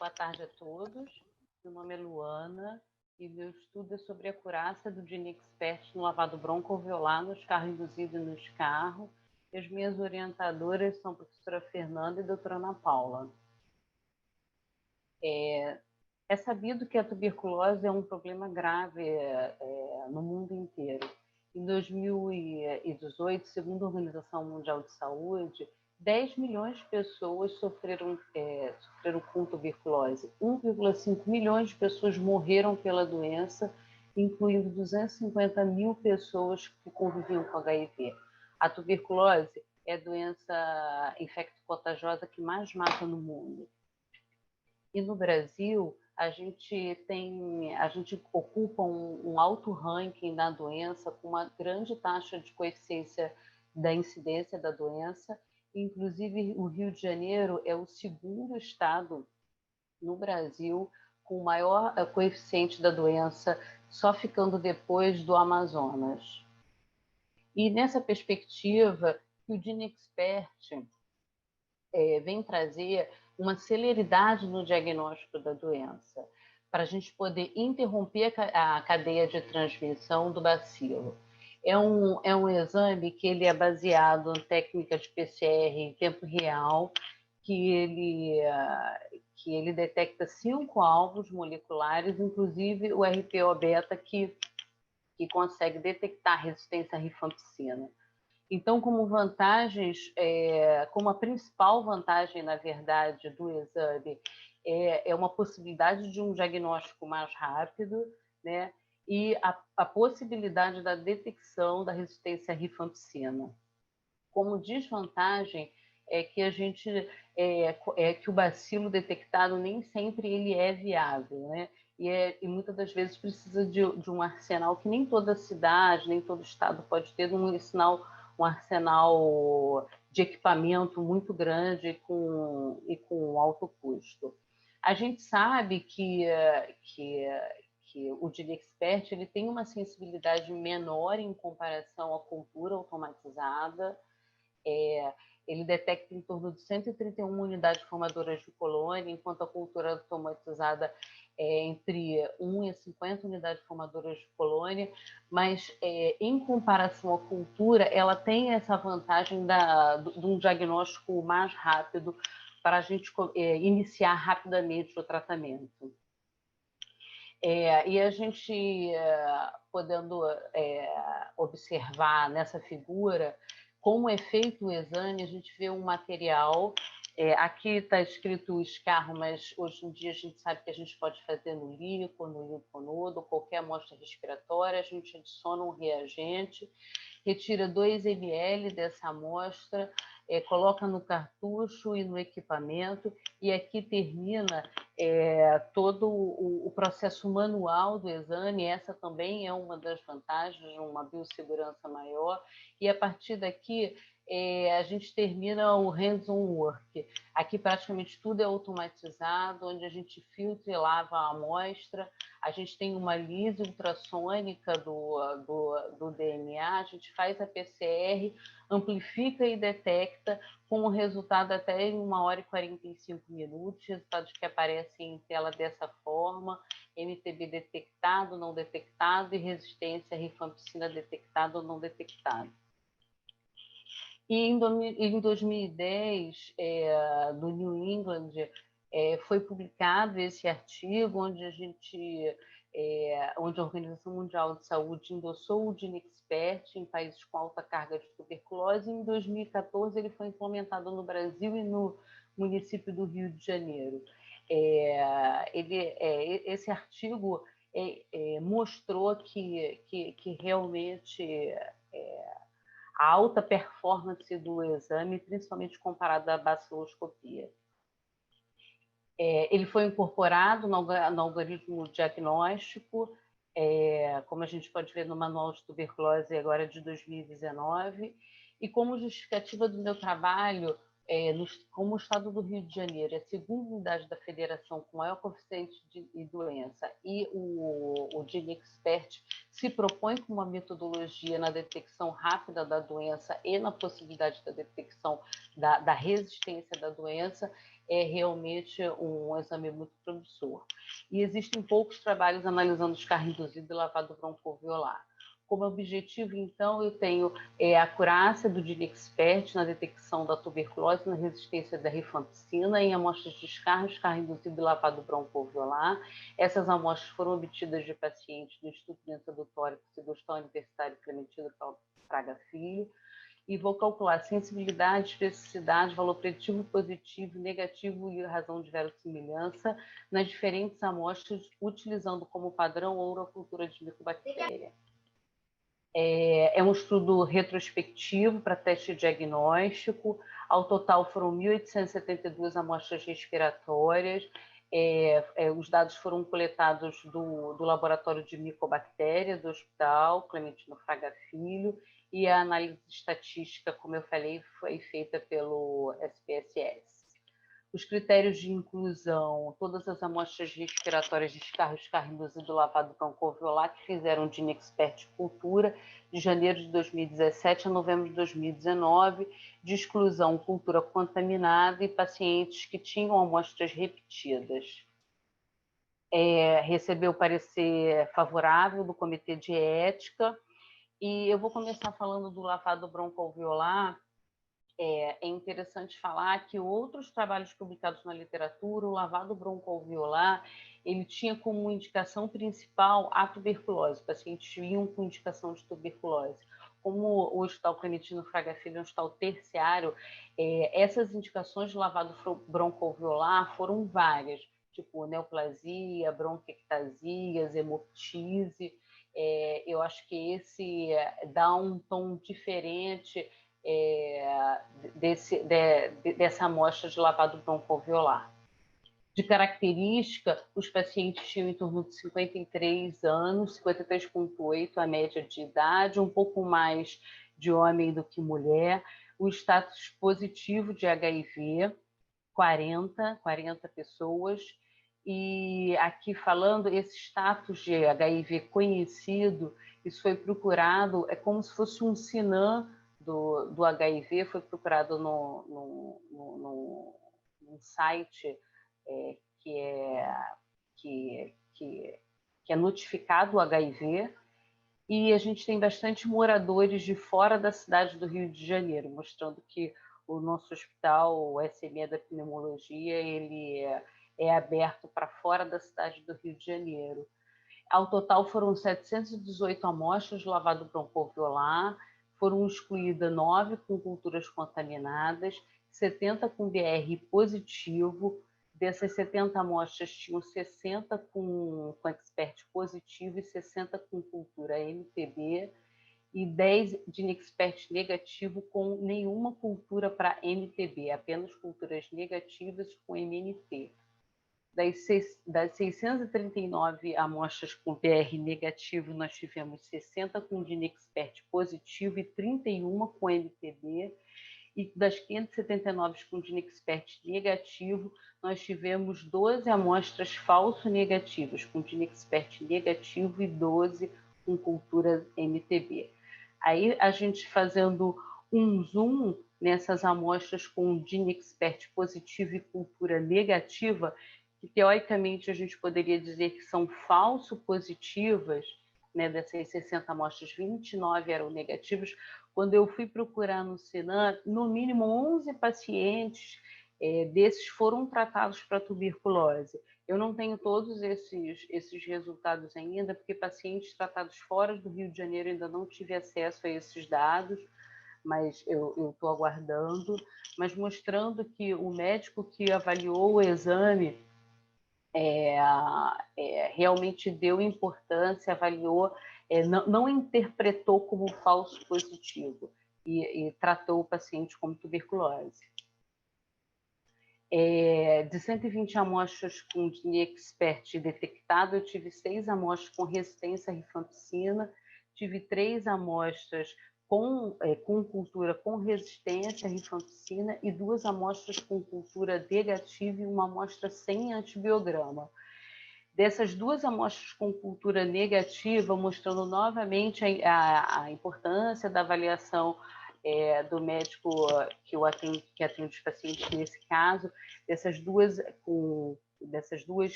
Boa tarde a todos. Meu nome é Luana e meu estudo é sobre a acurácia do DineXpert no lavado broncoalveolar nos carros induzidos e nos carros. E as minhas orientadoras são a professora Fernanda e a doutora Ana Paula. É sabido que a tuberculose é um problema grave no mundo inteiro. Em 2018, segundo a Organização Mundial de Saúde, 10 milhões de pessoas sofreram com tuberculose. 1,5 milhões de pessoas morreram pela doença, incluindo 250 mil pessoas que conviviam com HIV. A tuberculose é a doença infecto-contagiosa que mais mata no mundo. E no Brasil, a gente ocupa um alto ranking da doença, com uma grande taxa de coeficiência da incidência da doença. Inclusive, o Rio de Janeiro é o segundo estado no Brasil com o maior coeficiente da doença, só ficando depois do Amazonas. E nessa perspectiva, o DineXpert vem trazer uma celeridade no diagnóstico da doença, para a gente poder interromper a cadeia de transmissão do bacilo. É um exame que ele é baseado em técnica de PCR em tempo real, que ele detecta 5 alvos moleculares, inclusive o RPO-beta, que consegue detectar resistência à rifampicina. Então, como a principal vantagem, na verdade, do exame é uma possibilidade de um diagnóstico mais rápido, né? E a possibilidade da detecção da resistência à rifampicina. Como desvantagem é que que o bacilo detectado nem sempre ele é viável, né? E muitas das vezes precisa de um arsenal que nem toda cidade, nem todo estado pode ter, um arsenal de equipamento muito grande e com alto custo. A gente sabe que o DineXpert ele tem uma sensibilidade menor em comparação à cultura automatizada. Ele detecta em torno de 131 unidades formadoras de colônia, enquanto a cultura automatizada é entre 1 e 50 unidades formadoras de colônia, mas em comparação à cultura, ela tem essa vantagem de um diagnóstico mais rápido para a gente iniciar rapidamente o tratamento. E a gente, podendo observar nessa figura como é feito o exame, a gente vê um material, aqui está escrito o escarro, mas hoje em dia a gente sabe que a gente pode fazer no líquido, no linfonodo, qualquer amostra respiratória, a gente adiciona um reagente, retira 2 ml dessa amostra, coloca no cartucho e no equipamento, e aqui termina todo o processo manual do exame. Essa também é uma das vantagens de uma biossegurança maior, e a partir daqui a gente termina o hands-on work. Aqui praticamente tudo é automatizado, onde a gente filtra e lava a amostra, a gente tem uma lise ultrassônica do DNA, a gente faz a PCR, amplifica e detecta, com o resultado até em 1 hora e 45 minutos, resultados que aparecem em tela dessa forma: MTB detectado, não detectado, e resistência à rifampicina detectado ou não detectado. E em 2010, do New England, foi publicado esse artigo onde onde a Organização Mundial de Saúde endossou o DineXpert em países com alta carga de tuberculose. E em 2014 ele foi implementado no Brasil e no município do Rio de Janeiro. Esse artigo mostrou que realmente a alta performance do exame, principalmente comparado à baciloscopia. Ele foi incorporado no algoritmo diagnóstico, como a gente pode ver no Manual de Tuberculose agora de 2019, e como justificativa do meu trabalho, como o estado do Rio de Janeiro é a segunda unidade da federação com maior coeficiente de doença, e o GeneXpert se propõe com uma metodologia na detecção rápida da doença e na possibilidade da detecção da resistência da doença, é realmente um exame muito promissor. E existem poucos trabalhos analisando escarro induzido e lavado broncoalveolar. Como objetivo, então, eu tenho a acurácia do GeneXpert na detecção da tuberculose, na resistência da rifampicina em amostras de escarro induzido e lavado broncoalveolar. Essas amostras foram obtidas de pacientes do Instituto de Doença do Tórax e do Hospital Universitário Clementino Fraga Filho, e vou calcular sensibilidade, especificidade, valor preditivo positivo, negativo e razão de verossimilhança nas diferentes amostras, utilizando como padrão ouro a cultura de micobactéria. É um estudo retrospectivo para teste diagnóstico. Ao total foram 1.872 amostras respiratórias. Os dados foram coletados do Laboratório de Micobactéria do Hospital Clementino Fraga Filho, e a análise estatística, como eu falei, foi feita pelo SPSS. Os critérios de inclusão, todas as amostras respiratórias de escarro induzido lavado broncoalveolar que fizeram de GeneXpert cultura de janeiro de 2017 a novembro de 2019, de exclusão cultura contaminada e pacientes que tinham amostras repetidas. Recebeu parecer favorável do Comitê de Ética, e eu vou começar falando do lavado broncoalveolar. É interessante falar que outros trabalhos publicados na literatura, o lavado broncoalveolar, ele tinha como indicação principal a tuberculose, pacientes vinham com indicação de tuberculose. Como o Hospital Clementino Fraga Filho é um hospital terciário, essas indicações de lavado broncoalveolar foram várias, tipo neoplasia, bronquiectasias, hemoptise. Eu acho que esse dá um tom diferente dessa amostra de lavado broncoalveolar. De característica, os pacientes tinham em torno de 53 anos, 53,8 a média de idade, um pouco mais de homem do que mulher, o status positivo de HIV, 40 pessoas, e aqui falando, esse status de HIV conhecido, isso foi procurado, é como se fosse um SINAM do HIV, foi procurado num site que é notificado o HIV, e a gente tem bastante moradores de fora da cidade do Rio de Janeiro, mostrando que o nosso hospital, o SME da pneumologia, ele é aberto para fora da cidade do Rio de Janeiro. Ao total foram 718 amostras de lavado broncoalveolar, foram excluídas 9 com culturas contaminadas, 70 com BR positivo. Dessas 70 amostras, tinham 60 com expert positivo e 60 com cultura MTB, e 10 de GeneXpert negativo com nenhuma cultura para MTB, apenas culturas negativas com MNT. Das 639 amostras com PR negativo, nós tivemos 60 com GeneXpert positivo e 31 com MTB. E das 579 com GeneXpert negativo, nós tivemos 12 amostras falso-negativas, com GeneXpert negativo, e 12 com cultura MTB. Aí, a gente fazendo um zoom nessas amostras com GeneXpert positivo e cultura negativa, que teoricamente a gente poderia dizer que são falso-positivas, né, dessas 60 amostras, 29 eram negativas. Quando eu fui procurar no Sinan, no mínimo 11 pacientes desses foram tratados para tuberculose. Eu não tenho todos esses resultados ainda, porque pacientes tratados fora do Rio de Janeiro ainda não tive acesso a esses dados, mas eu estou aguardando, mas mostrando que o médico que avaliou o exame realmente deu importância, avaliou, não interpretou como falso positivo e tratou o paciente como tuberculose. De 120 amostras com DNIExpert detectado, eu tive 6 amostras com resistência à rifampicina, tive 3 amostras com cultura com resistência à rifampicina e 2 amostras com cultura negativa e uma amostra sem antibiograma. Dessas 2 amostras com cultura negativa, mostrando novamente a importância da avaliação do médico que atende os pacientes nesse caso, dessas duas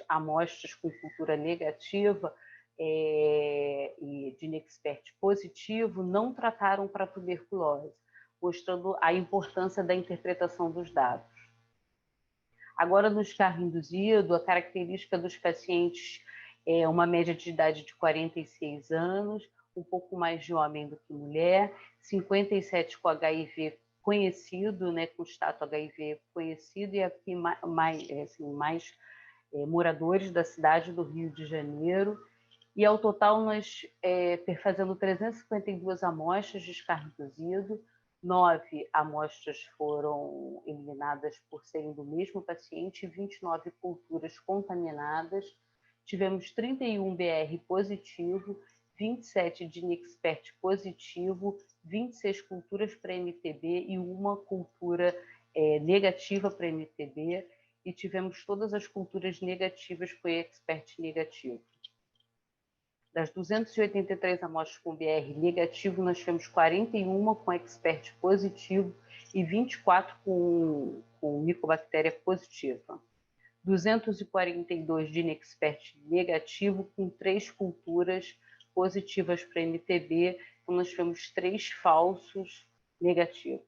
amostras com cultura negativa e de DNIExpert positivo, não trataram para tuberculose, mostrando a importância da interpretação dos dados. Agora, no escarro induzido, a característica dos pacientes é uma média de idade de 46 anos, um pouco mais de homem do que mulher, 57 com HIV conhecido, né, com status HIV conhecido, e aqui mais moradores da cidade do Rio de Janeiro. E ao total nós fazendo 352 amostras de escarro induzido, 9 amostras foram eliminadas por serem do mesmo paciente, 29 culturas contaminadas, tivemos 31 BR positivo, 27 DNIExpert positivo, 26 culturas para MTB e uma cultura negativa para MTB, e tivemos todas as culturas negativas com expert negativo. Das 283 amostras com BR negativo, nós tivemos 41 com expert positivo e 24 com micobactéria positiva. 242 de DNIExpert negativo, com 3 culturas positivas para MTB, então nós tivemos 3 falsos negativos.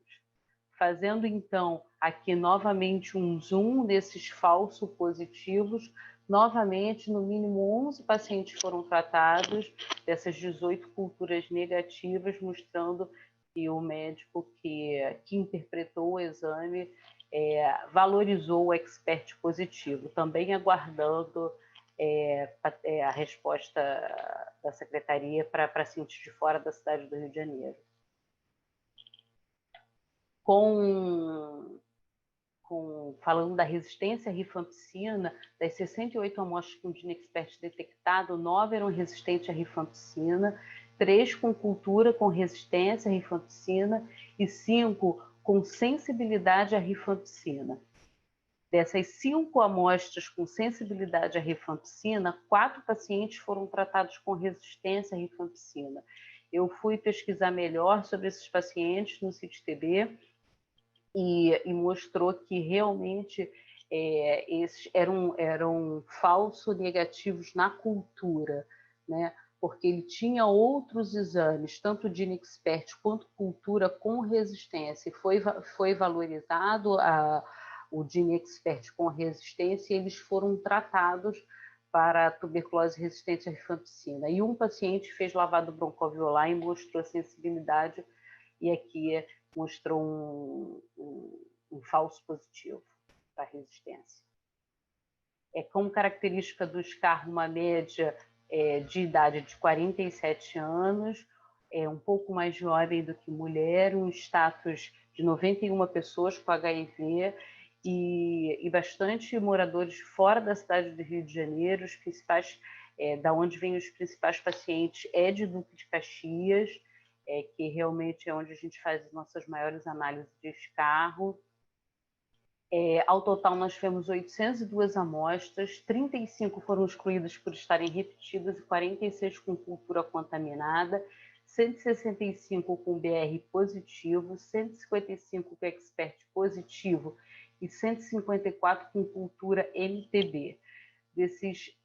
Fazendo, então, aqui novamente um zoom desses falsos positivos, novamente, no mínimo 11 pacientes foram tratados dessas 18 culturas negativas, mostrando que o médico que interpretou o exame valorizou o expert positivo, também aguardando a resposta da secretaria para pacientes de fora da cidade do Rio de Janeiro. Falando da resistência à rifampicina, das 68 amostras com DNIExpert detectado, 9 eram resistentes à rifampicina, 3 com cultura com resistência à rifampicina e 5 com sensibilidade à rifampicina. Dessas 5 amostras com sensibilidade à rifampicina, 4 pacientes foram tratados com resistência à rifampicina. Eu fui pesquisar melhor sobre esses pacientes no CIT-TB, e mostrou que realmente esses eram falsos negativos na cultura, né? Porque ele tinha outros exames, tanto DNIExpert quanto cultura com resistência, e foi valorizado o DNIExpert com resistência, e eles foram tratados para tuberculose resistente à rifampicina. E um paciente fez lavado broncoalveolar e mostrou sensibilidade, e aqui mostrou um falso positivo para resistência. Como característica do escarro, uma média de idade de 47 anos, um pouco mais jovem do que mulher, um status de 91 pessoas com HIV e bastante moradores fora da cidade do Rio de Janeiro. Os principais, da onde vêm os principais pacientes de Duque de Caxias, que realmente é onde a gente faz as nossas maiores análises de escarro. Ao total, nós tivemos 802 amostras, 35 foram excluídas por estarem repetidas e 46 com cultura contaminada, 165 com BR positivo, 155 com expert positivo e 154 com cultura MTB. Desses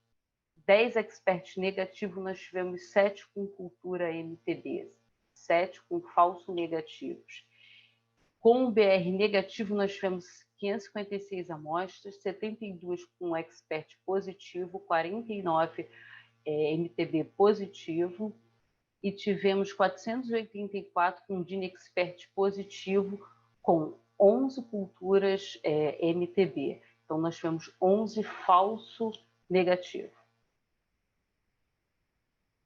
10 experts negativos, nós tivemos 7 com cultura MTB. 7 com falso negativos. Com o BR negativo, nós tivemos 556 amostras, 72 com expert positivo, 49 MTB positivo, e tivemos 484 com DNIExpert positivo, com 11 culturas MTB. Então, nós tivemos 11 falso negativo.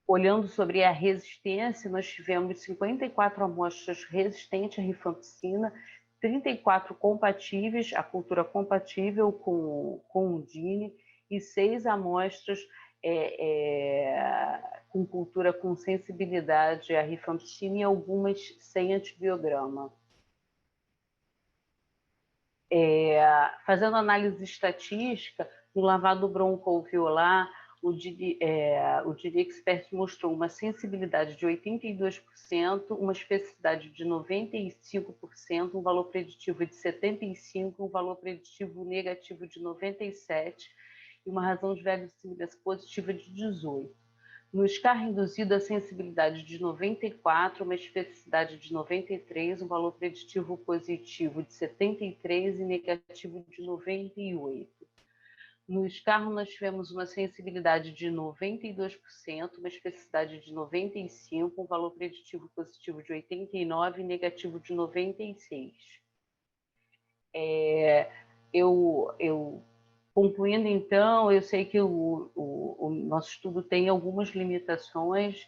Olhando sobre a resistência, nós tivemos 54 amostras resistentes à rifampicina, 34 compatíveis, a cultura compatível com o DINE, e 6 amostras com cultura com sensibilidade à rifampicina e algumas sem antibiograma. Fazendo análise estatística, no lavado broncoalveolar, o DineXpert mostrou uma sensibilidade de 82%, uma especificidade de 95%, um valor preditivo de 75%, um valor preditivo negativo de 97% e uma razão de verossimilhança positiva de 18%. No SCAR induzido, a sensibilidade de 94%, uma especificidade de 93%, um valor preditivo positivo de 73% e negativo de 98%. No SCAR, nós tivemos uma sensibilidade de 92%, uma especificidade de 95%, um valor preditivo positivo de 89% e negativo de 96%. Concluindo, então, eu sei que o nosso estudo tem algumas limitações,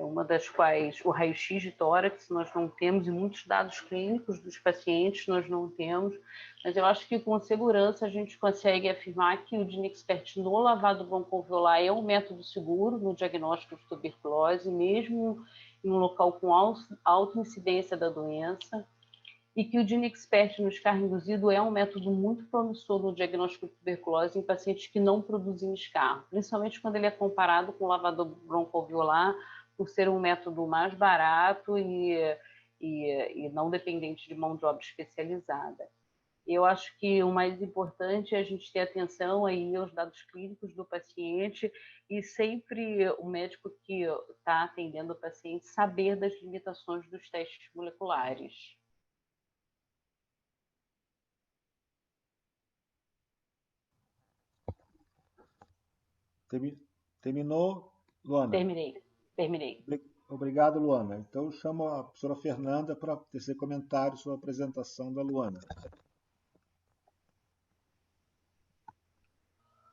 uma das quais o raio-x de tórax nós não temos, e muitos dados clínicos dos pacientes nós não temos, mas eu acho que com segurança a gente consegue afirmar que o DineXpert no lavado broncoalveolar é um método seguro no diagnóstico de tuberculose, mesmo em um local com alta incidência da doença, e que o DineXpert no SCAR induzido é um método muito promissor no diagnóstico de tuberculose em pacientes que não produzem SCAR, principalmente quando ele é comparado com o lavador broncoalveolar, por ser um método mais barato e não dependente de mão de obra especializada. Eu acho que o mais importante é a gente ter atenção aí aos dados clínicos do paciente e sempre o médico que está atendendo o paciente saber das limitações dos testes moleculares. Terminou, Luana? Terminei. Obrigado, Luana. Então, eu chamo a professora Fernanda para tecer comentários sobre a apresentação da Luana.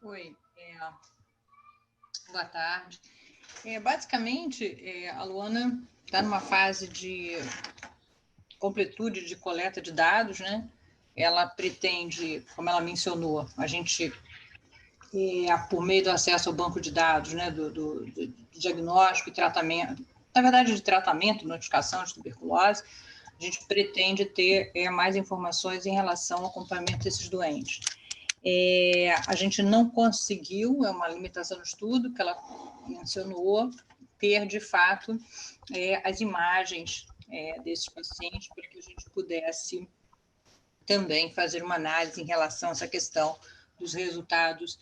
Oi, boa tarde. Basicamente, a Luana está numa fase de completude de coleta de dados, né? Ela pretende, como ela mencionou, a gente, por meio do acesso ao banco de dados, né, do diagnóstico e tratamento, na verdade, de tratamento e notificação de tuberculose, a gente pretende ter mais informações em relação ao acompanhamento desses doentes. A gente não conseguiu, é uma limitação no estudo que ela mencionou, ter, de fato, as imagens desses pacientes para que a gente pudesse também fazer uma análise em relação a essa questão dos resultados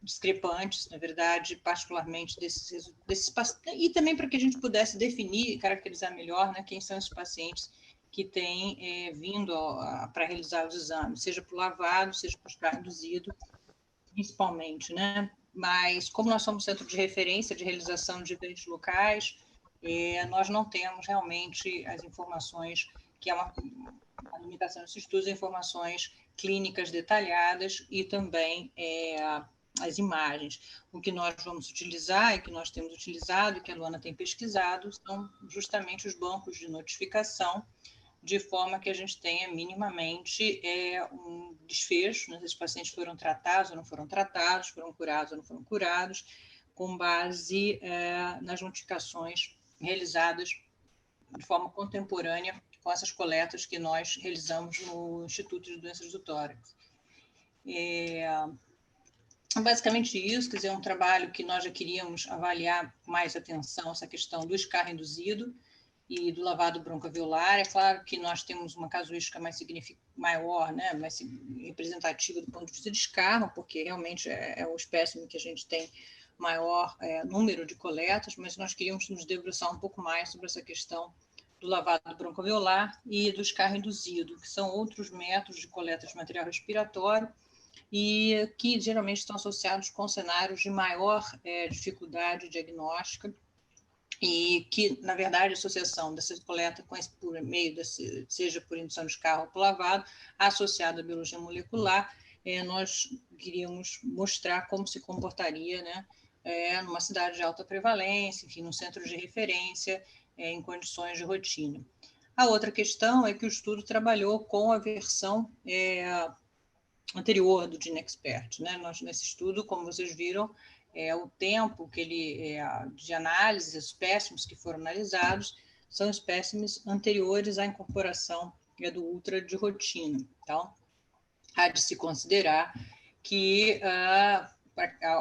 discrepantes, na verdade, particularmente desses pacientes, e também para que a gente pudesse definir e caracterizar melhor, né, quem são esses pacientes que têm vindo para realizar os exames, seja para o lavado, seja para o SCAR induzido, principalmente, né? Mas, como nós somos centro de referência de realização de eventos locais, nós não temos realmente as informações, que é uma limitação desses estudos, informações clínicas detalhadas e também as imagens. O que nós vamos utilizar e que nós temos utilizado e que a Luana tem pesquisado são justamente os bancos de notificação, de forma que a gente tenha minimamente um desfecho, né? Se os pacientes foram tratados ou não foram tratados, foram curados ou não foram curados, com base nas notificações realizadas de forma contemporânea com essas coletas que nós realizamos no Instituto de Doenças do Tórax. Basicamente isso, quer dizer, é um trabalho que nós já queríamos avaliar mais atenção, essa questão do SCAR induzido e do lavado broncoalveolar. É claro que nós temos uma casuística maior, né, mais representativa do ponto de vista de SCAR, porque realmente é o espécime que a gente tem maior número de coletas, mas nós queríamos nos debruçar um pouco mais sobre essa questão do lavado broncoalveolar e do SCAR induzido, que são outros métodos de coleta de material respiratório e que geralmente estão associados com cenários de maior dificuldade diagnóstica e que, na verdade, a associação dessa coleta por meio, seja por indução de SCAR ou por lavado, associada à biologia molecular, nós queríamos mostrar como se comportaria, né, numa cidade de alta prevalência, enfim, num centro de referência, em condições de rotina. A outra questão é que o estudo trabalhou com a versão anterior do GeneXpert, né? Nós, nesse estudo, como vocês viram, o tempo que de análise, os espécimes que foram analisados, são espécimes anteriores à incorporação do ultra de rotina. Então, há de se considerar que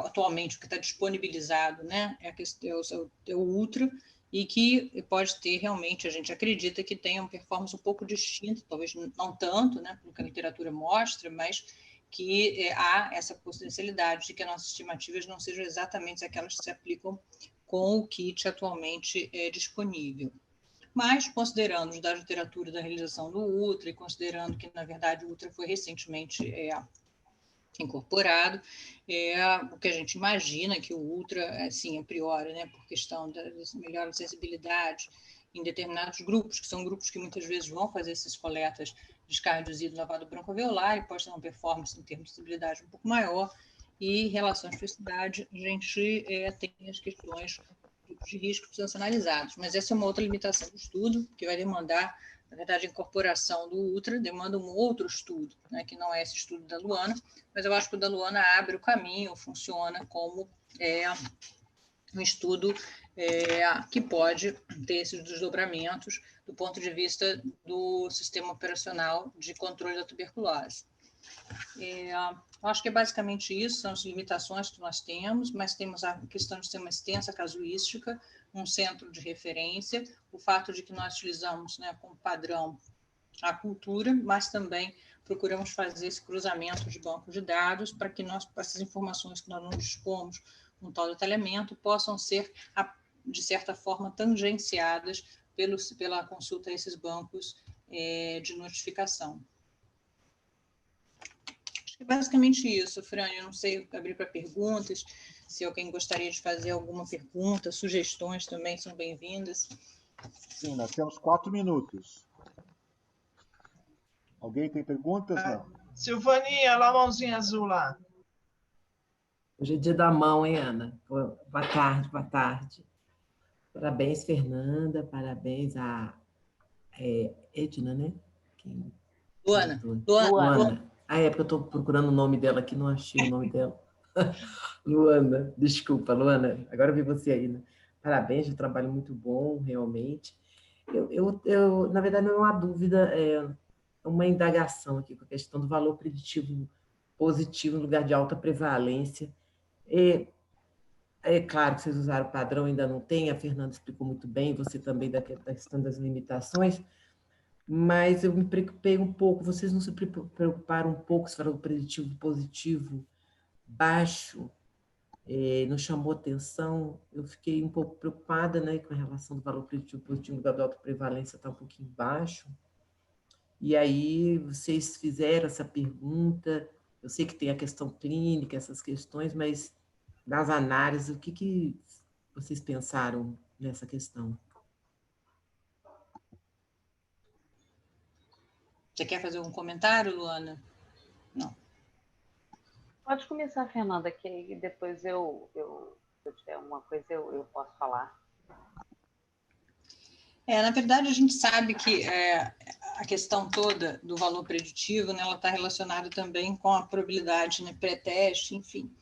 atualmente o que está disponibilizado, né, é o ultra, e que pode ter realmente, a gente acredita que tenha uma performance um pouco distinta, talvez não tanto, né, pelo que a literatura mostra, mas que há essa potencialidade de que as nossas estimativas não sejam exatamente aquelas que se aplicam com o kit atualmente disponível. Mas, considerando os dados de literatura da realização do ultra e considerando que, na verdade, o ultra foi recentemente incorporado, o que a gente imagina que o ultra, assim, a priori, né, por questão da melhor sensibilidade em determinados grupos, que são grupos que muitas vezes vão fazer essas coletas de descarga induzido lavado branco-alveolar e pode ter uma performance em termos de sensibilidade um pouco maior, e em relação à especificidade, a gente tem as questões de risco que precisam ser analisados, mas essa é uma outra limitação do estudo, que vai demandar, na verdade, a incorporação do ultra demanda um outro estudo, né, que não é esse estudo da Luana, mas eu acho que o da Luana abre o caminho, funciona como um estudo que pode ter esses desdobramentos do ponto de vista do sistema operacional de controle da tuberculose. Eu acho que é basicamente isso, são as limitações que nós temos, mas temos a questão de ter uma extensa casuística, um centro de referência, o fato de que nós utilizamos, né, como padrão a cultura, mas também procuramos fazer esse cruzamento de banco de dados para que essas informações que nós não dispomos no tal detalhamento possam ser, de certa forma, tangenciadas pela consulta a esses bancos de notificação. Acho que é basicamente isso, Fran. Eu não sei abrir para perguntas, se alguém gostaria de fazer alguma pergunta, sugestões também são bem-vindas. Sim, nós temos 4 minutos. Alguém tem perguntas? Não. Silvaninha, lá a mãozinha azul lá. Hoje é dia da mão, hein, Ana? Boa tarde, boa tarde. Parabéns, Fernanda, parabéns a Edna, né? Luana. É porque eu estou procurando o nome dela aqui, não achei o nome dela. Luana, desculpa, Luana, agora eu vi você aí, né? Parabéns, um trabalho muito bom, realmente. Eu, na verdade, não é uma dúvida, é uma indagação aqui com a questão do valor preditivo positivo no lugar de alta prevalência. É claro que vocês usaram o padrão, ainda não tem, a Fernanda explicou muito bem, você também da questão das limitações, mas eu me preocupei um pouco, vocês não se preocuparam um pouco se falou preditivo positivo baixo, não chamou atenção, eu fiquei um pouco preocupada, né, com a relação do valor preditivo positivo no lugar da alta prevalência está um pouquinho baixo, e aí vocês fizeram essa pergunta, eu sei que tem a questão clínica, essas questões, mas das análises, o que vocês pensaram nessa questão? Você quer fazer um comentário, Luana? Não. Pode começar, Fernanda, que aí depois se eu tiver uma coisa, eu posso falar. Na verdade, a gente sabe que a questão toda do valor preditivo, né, ela está relacionada também com a probabilidade, né, pré-teste, enfim.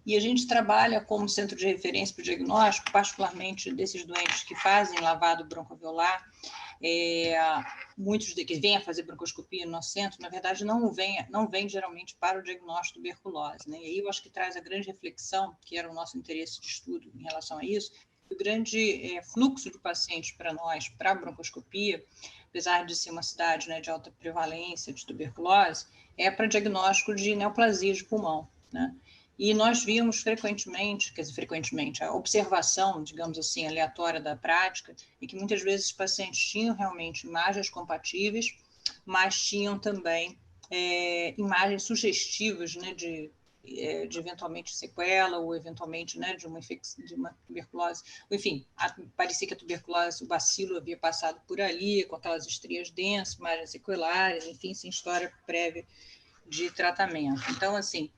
E a gente trabalha como centro de referência para o diagnóstico, particularmente desses doentes que fazem lavado broncoalveolar, muitos que vêm a fazer broncoscopia no nosso centro, na verdade, não vêm geralmente para o diagnóstico de tuberculose, né? E aí eu acho que traz a grande reflexão, que era o nosso interesse de estudo em relação a isso, o grande fluxo de pacientes para nós, para a broncoscopia, apesar de ser uma cidade, né, de alta prevalência de tuberculose, é para diagnóstico de neoplasia de pulmão, né? E nós vimos frequentemente, a observação, digamos assim, aleatória da prática, e que muitas vezes os pacientes tinham realmente imagens compatíveis, mas tinham também imagens sugestivas, né, de eventualmente sequela ou eventualmente, né, de uma tuberculose. Enfim, parecia que a tuberculose, o bacilo havia passado por ali, com aquelas estrias densas, imagens sequelares, enfim, sem história prévia de tratamento. Então, assim,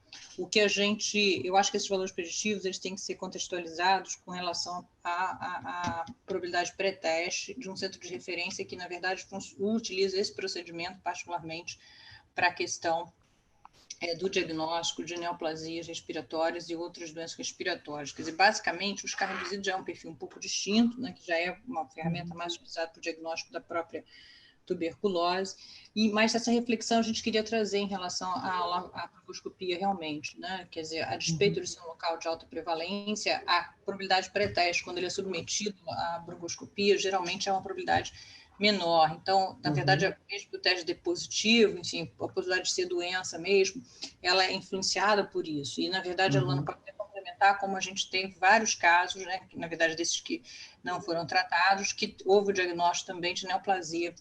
eu acho que esses valores preditivos eles têm que ser contextualizados com relação à probabilidade pré-teste de um centro de referência que, na verdade, utiliza esse procedimento particularmente para a questão do diagnóstico de neoplasias respiratórias e outras doenças respiratórias. Quer dizer, basicamente, o SCAR reduzido já é um perfil um pouco distinto, né, que já é uma ferramenta mais utilizada para o diagnóstico da própria tuberculose, mas essa reflexão a gente queria trazer em relação à broncoscopia realmente, né? Quer dizer, a despeito de ser um local de alta prevalência, a probabilidade pré-teste, quando ele é submetido à broncoscopia, geralmente é uma probabilidade menor. Então, na verdade, mesmo que o teste dê positivo, enfim, a possibilidade de ser doença mesmo, ela é influenciada por isso. E, na verdade, a Luana pode até complementar, como a gente tem vários casos, né, que, na verdade, desses que não foram tratados, que houve o diagnóstico também de neoplasia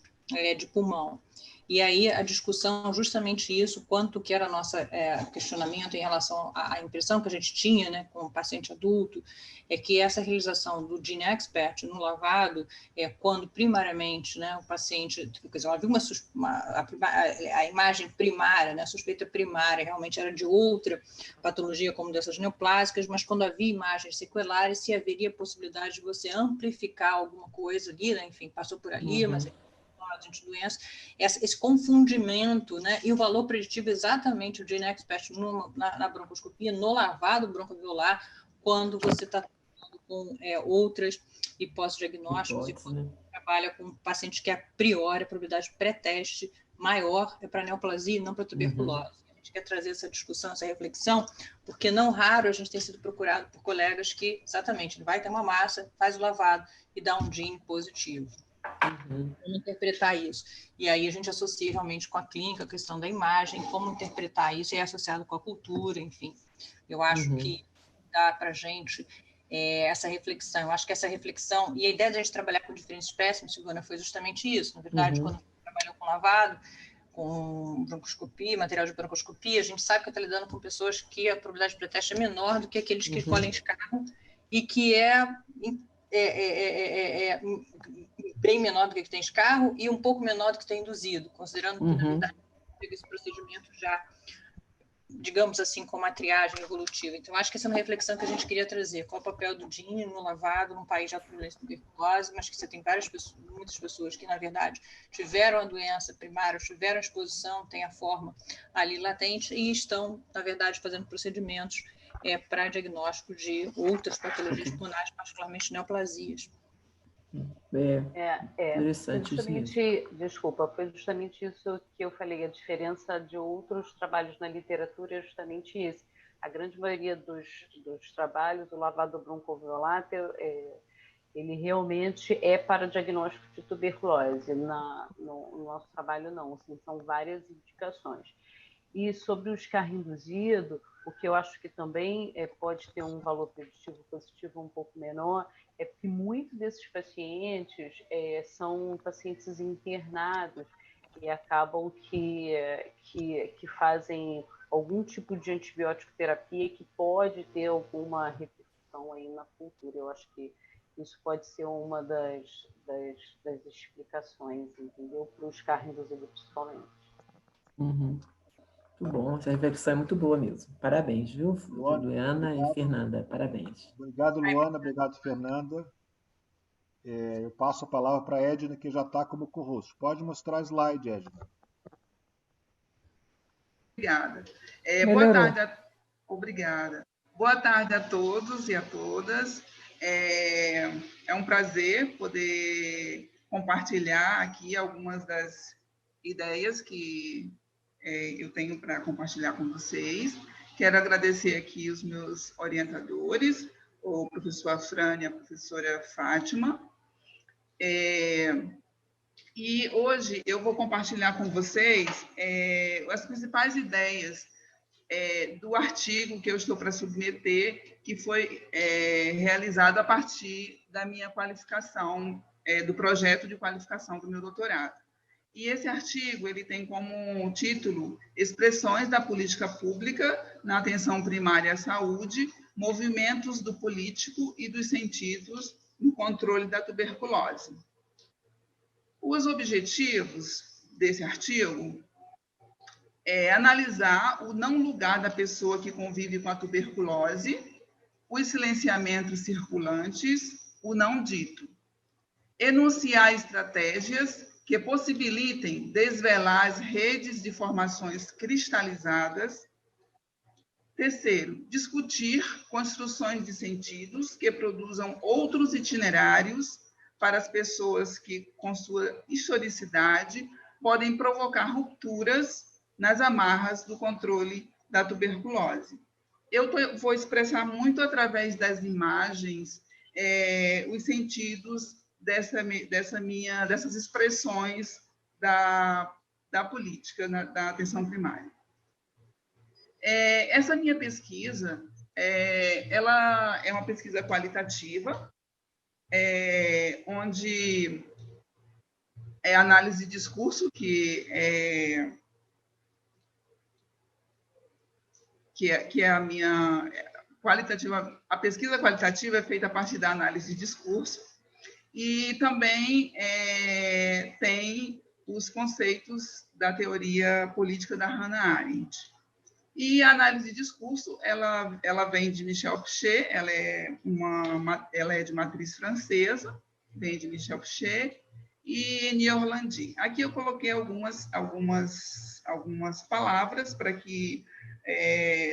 de pulmão. E aí a discussão, justamente isso, quanto que era nosso questionamento em relação à impressão que a gente tinha, né, com o paciente adulto, é que essa realização do Gene Expert no lavado, quando primariamente, né, o paciente, quer dizer, ela viu a imagem primária, né, a suspeita primária realmente era de outra patologia, como dessas neoplásicas, mas quando havia imagens sequelares, se haveria possibilidade de você amplificar alguma coisa ali, né, enfim, passou por ali, mas de doença, esse confundimento, né, e o valor preditivo exatamente o Gene Expert na broncoscopia, no lavado broncoalveolar, quando você está com outras hipóteses diagnósticas e quando trabalha com pacientes que a priori a probabilidade pré-teste maior é para neoplasia e não para tuberculose. A gente quer trazer essa discussão, essa reflexão, porque não raro a gente tem sido procurado por colegas que exatamente vai ter uma massa, faz o lavado e dá um gene positivo. Como interpretar isso? E aí a gente associa realmente com a clínica, a questão da imagem, como interpretar isso, e é associado com a cultura, enfim. Eu acho que dá para a gente essa reflexão. Eu acho que essa reflexão, e a ideia de a gente trabalhar com diferentes espécimes, Silvana, foi justamente isso. Na verdade, quando a gente trabalhou com lavado, com broncoscopia, material de broncoscopia, a gente sabe que está lidando com pessoas que a probabilidade de pré-teste é menor do que aqueles que colhem escarro e que bem menor do que tem escarro e um pouco menor do que tem induzido, considerando que, na verdade, esse procedimento já, digamos assim, com uma triagem evolutiva. Então, acho que essa é uma reflexão que a gente queria trazer. Qual o papel do Gene no lavado, num país de alta prevalência de tuberculose, mas que você tem muitas pessoas que, na verdade, tiveram a doença primária, tiveram a exposição, têm a forma ali latente e estão, na verdade, fazendo procedimentos para diagnóstico de outras patologias pulmonares, particularmente neoplasias. Interessante isso mesmo. Desculpa, foi justamente isso que eu falei. A diferença de outros trabalhos na literatura é justamente isso. A grande maioria dos trabalhos, o lavado broncoalveolar, ele realmente é para diagnóstico de tuberculose. No nosso trabalho, não. Assim, são várias indicações. E sobre o SCAR induzido, o que eu acho que também pode ter um valor preditivo positivo um pouco menor, é que muitos desses pacientes são pacientes internados e acabam que fazem algum tipo de antibiótico terapia que pode ter alguma repercussão aí na cultura. Eu acho que isso pode ser uma das explicações, entendeu? Para o SCAR induzido principalmente. Muito bom, essa reflexão é muito boa mesmo. Parabéns, viu, Luana e Fernanda? Parabéns. Obrigado, Luana. Obrigado, Fernanda. Eu passo a palavra para a Edna, que já está como co-host. Pode mostrar slide, Edna. Obrigada. Boa tarde. Obrigada. Boa tarde a todos e a todas. É um prazer poder compartilhar aqui algumas das ideias que eu tenho para compartilhar com vocês. Quero agradecer aqui os meus orientadores, o professor Afrânia e a professora Fátima. E hoje eu vou compartilhar com vocês as principais ideias do artigo que eu estou para submeter, que foi realizado a partir da minha qualificação, do projeto de qualificação do meu doutorado. E esse artigo ele tem como título Expressões da Política Pública na Atenção Primária à Saúde, Movimentos do Político e dos Sentidos no Controle da Tuberculose. Os objetivos desse artigo analisar o não lugar da pessoa que convive com a tuberculose, os silenciamentos circulantes, o não dito. Enunciar estratégias que possibilitem desvelar as redes de formações cristalizadas. Terceiro, discutir construções de sentidos que produzam outros itinerários para as pessoas que, com sua historicidade, podem provocar rupturas nas amarras do controle da tuberculose. Eu vou expressar muito através das imagens os sentidos dessas expressões da política, da atenção primária. Essa minha pesquisa, ela é uma pesquisa qualitativa, onde é análise de discurso, que é a minha qualitativa. A pesquisa qualitativa é feita a partir da análise de discurso, e também tem os conceitos da teoria política da Hannah Arendt. E a análise de discurso, ela vem de Michel Fouché, ela é de matriz francesa, vem de Michel Fouché e Eni Orlandi. Aqui eu coloquei algumas palavras para que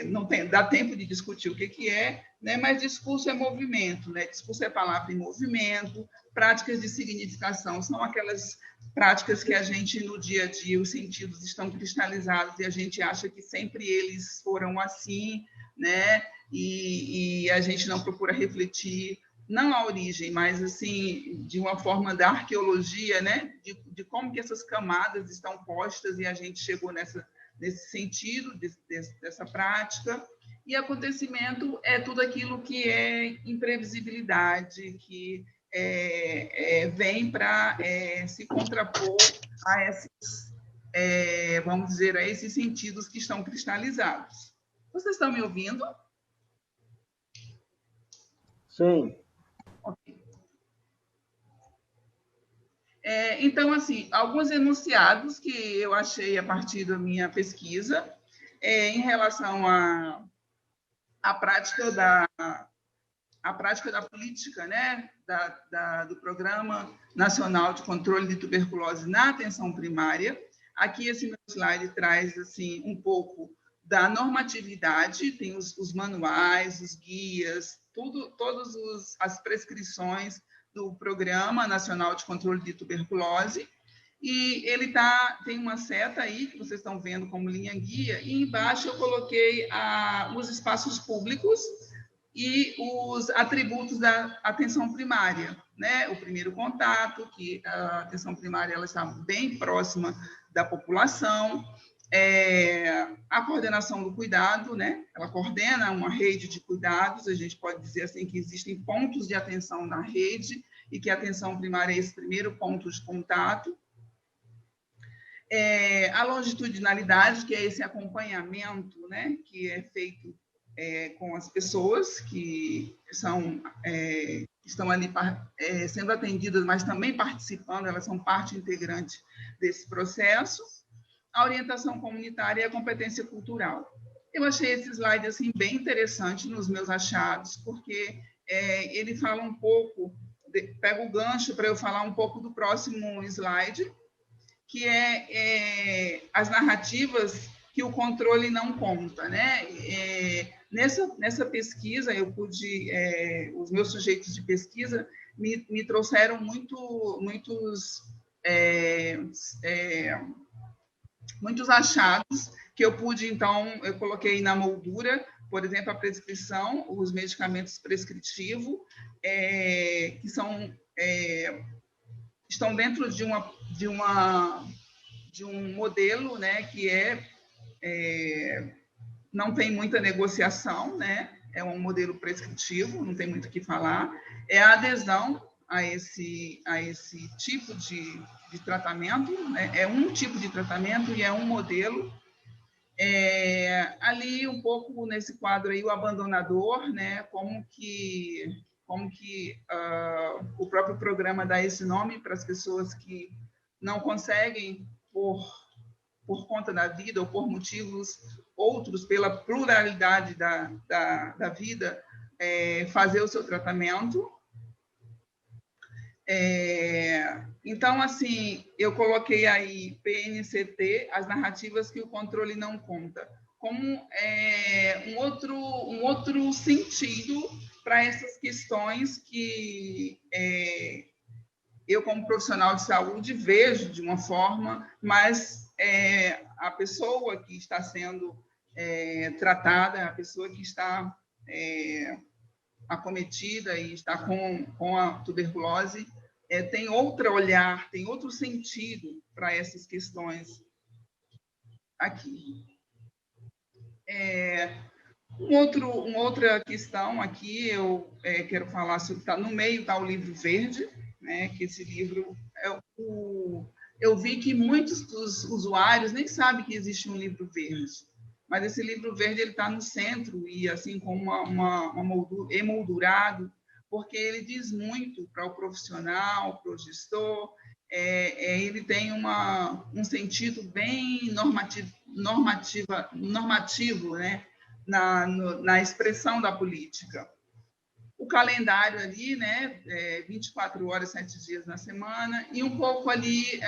não dá tempo de discutir o que é, né? Mas discurso é movimento, né? Discurso é palavra em movimento, práticas de significação são aquelas práticas que a gente, no dia a dia, os sentidos estão cristalizados e a gente acha que sempre eles foram assim, né? E a gente não procura refletir, não a origem, mas, assim, de uma forma da arqueologia, né? De como que essas camadas estão postas e a gente chegou nesse sentido, dessa prática. E acontecimento é tudo aquilo que é imprevisibilidade, que vem para se contrapor a esses, vamos dizer, a esses sentidos que estão cristalizados. Vocês estão me ouvindo? Sim. Ok. Então, assim, alguns enunciados que eu achei a partir da minha pesquisa em relação à prática da política, né, do Programa Nacional de Controle de Tuberculose na Atenção Primária. Aqui, esse meu slide traz, assim, um pouco da normatividade, tem os manuais, os guias, todas as prescrições do Programa Nacional de Controle de Tuberculose, e ele tem uma seta aí, que vocês estão vendo como linha guia, e embaixo eu coloquei os espaços públicos e os atributos da atenção primária, né? O primeiro contato, que a atenção primária ela está bem próxima da população, a coordenação do cuidado, né? Ela coordena uma rede de cuidados, a gente pode dizer assim que existem pontos de atenção na rede e que a atenção primária é esse primeiro ponto de contato. A longitudinalidade, que é esse acompanhamento, né? Que é feito com as pessoas que estão ali sendo atendidas, mas também participando, elas são parte integrante desse processo. A orientação comunitária e a competência cultural. Eu achei esse slide assim, bem interessante nos meus achados, porque ele fala um pouco, pega o gancho para eu falar um pouco do próximo slide, que é as narrativas que o controle não conta, né? Nessa pesquisa, eu pude, os meus sujeitos de pesquisa me trouxeram muitos achados que eu pude, então, eu coloquei na moldura, por exemplo, a prescrição, os medicamentos prescritivos, que estão dentro de um modelo, né, que não tem muita negociação, né, é um modelo prescritivo, não tem muito o que falar, é a adesão a esse tipo de tratamento, né? É um tipo de tratamento e é um modelo. Ali, um pouco nesse quadro aí, o abandonador, né? Como que o próprio programa dá esse nome para as pessoas que não conseguem, por por conta da vida ou por motivos outros, pela pluralidade da vida, fazer o seu tratamento. Então, assim, eu coloquei aí PNCT, as narrativas que o controle não conta, como um outro sentido para essas questões que eu, como profissional de saúde, vejo de uma forma, mas a pessoa que está sendo tratada, a pessoa que está acometida e está com a tuberculose, tem outro olhar, tem outro sentido para essas questões aqui. Uma outra questão aqui, eu quero falar sobre, no meio está o livro verde, né, que esse livro, eu vi que muitos dos usuários nem sabem que existe um livro verde, mas esse livro verde está no centro, e assim como emoldurado, porque ele diz muito para o profissional, para o gestor, ele tem um sentido bem normativo, né, na expressão da política. O calendário ali, né, 24 horas, 7 dias na semana, e um pouco ali,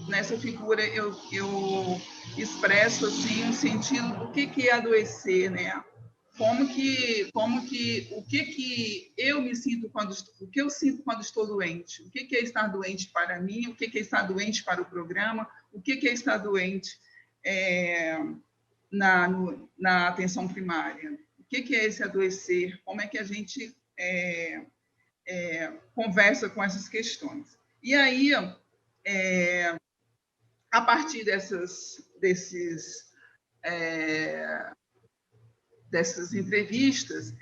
nessa figura, eu expresso assim, um sentido do que é adoecer, né? O que eu me sinto o que eu sinto quando estou doente, o que é estar doente para mim, o que é estar doente para o programa, o que é estar doente na atenção primária, o que é esse adoecer, como é que a gente conversa com essas questões. E aí, a partir dessas entrevistas,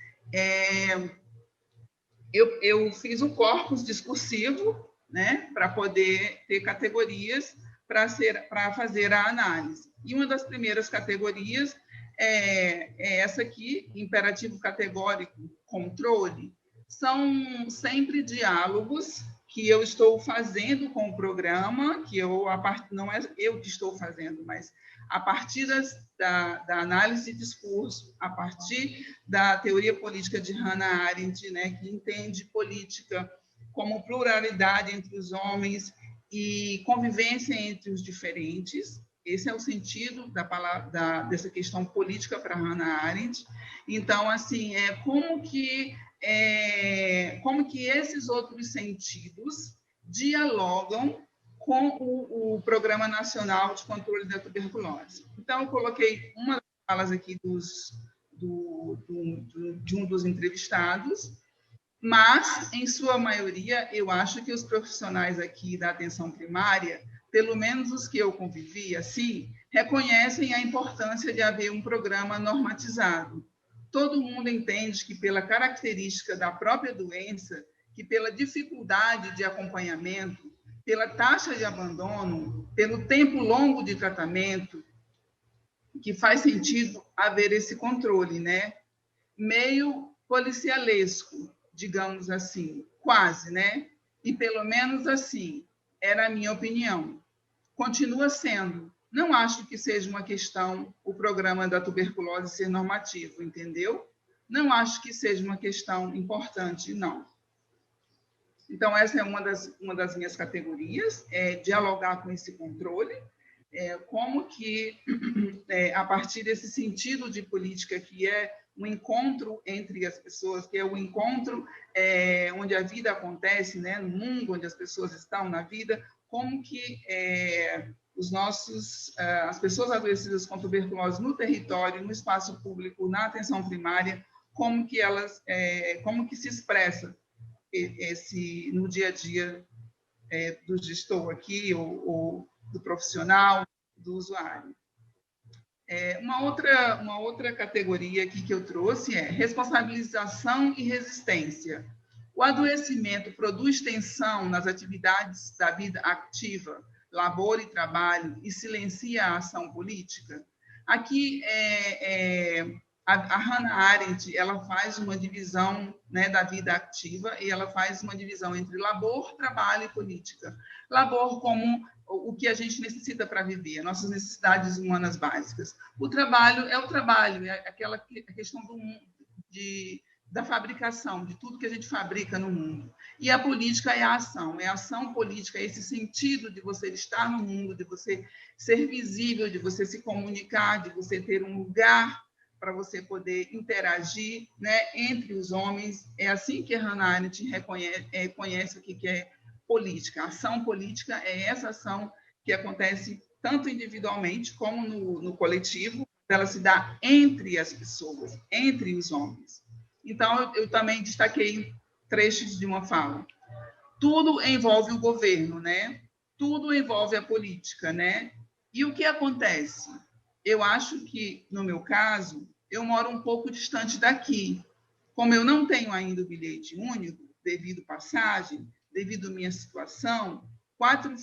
eu fiz um corpus discursivo, né, para poder ter categorias para fazer a análise. E uma das primeiras categorias é essa aqui, imperativo categórico, controle. São sempre diálogos que eu estou fazendo com o programa, não é eu que estou fazendo, mas a partir da análise de discurso, a partir da teoria política de Hannah Arendt, né, que entende política como pluralidade entre os homens e convivência entre os diferentes. Esse é o sentido dessa questão política para Hannah Arendt. Então, assim, como que esses outros sentidos dialogam com o Programa Nacional de Controle da Tuberculose. Então, eu coloquei uma das falas aqui de um dos entrevistados, mas, em sua maioria, eu acho que os profissionais aqui da atenção primária, pelo menos os que eu convivi, assim, reconhecem a importância de haver um programa normatizado. Todo mundo entende que, pela característica da própria doença, que pela dificuldade de acompanhamento, pela taxa de abandono, pelo tempo longo de tratamento, que faz sentido haver esse controle, né? Meio policialesco, digamos assim, quase, né? E pelo menos assim, era a minha opinião. Continua sendo. Não acho que seja uma questão o programa da tuberculose ser normativo, entendeu? Não acho que seja uma questão importante, não. Então, essa é uma das minhas categorias, dialogar com esse controle, como que, a partir desse sentido de política que é um encontro entre as pessoas, que é o encontro onde a vida acontece, né, no mundo onde as pessoas estão na vida, como que as pessoas adoecidas com tuberculose no território, no espaço público, na atenção primária, como que se expressa no dia a dia do gestor aqui, ou do profissional, do usuário. Uma outra categoria aqui que eu trouxe é responsabilização e resistência. O adoecimento produz tensão nas atividades da vida ativa, labor e trabalho, e silencia a ação política? Aqui, a Hannah Arendt, ela faz uma divisão, né, da vida ativa, e ela faz uma divisão entre labor, trabalho e política. Labor como o que a gente necessita para viver, nossas necessidades humanas básicas. O trabalho é o trabalho, é aquela questão da fabricação, de tudo que a gente fabrica no mundo. E a política é a ação política, é esse sentido de você estar no mundo, de você ser visível, de você se comunicar, de você ter um lugar para você poder interagir, né, entre os homens. É assim que a Hannah Arendt reconhece o que é política. A ação política é essa ação que acontece tanto individualmente como no coletivo, ela se dá entre as pessoas, entre os homens. Então, eu também destaquei trechos de uma fala. Tudo envolve o governo, né? Tudo envolve a política, né? E o que acontece? Eu acho que, no meu caso, eu moro um pouco distante daqui. Como eu não tenho ainda o bilhete único, devido passagem, devido à minha situação, 4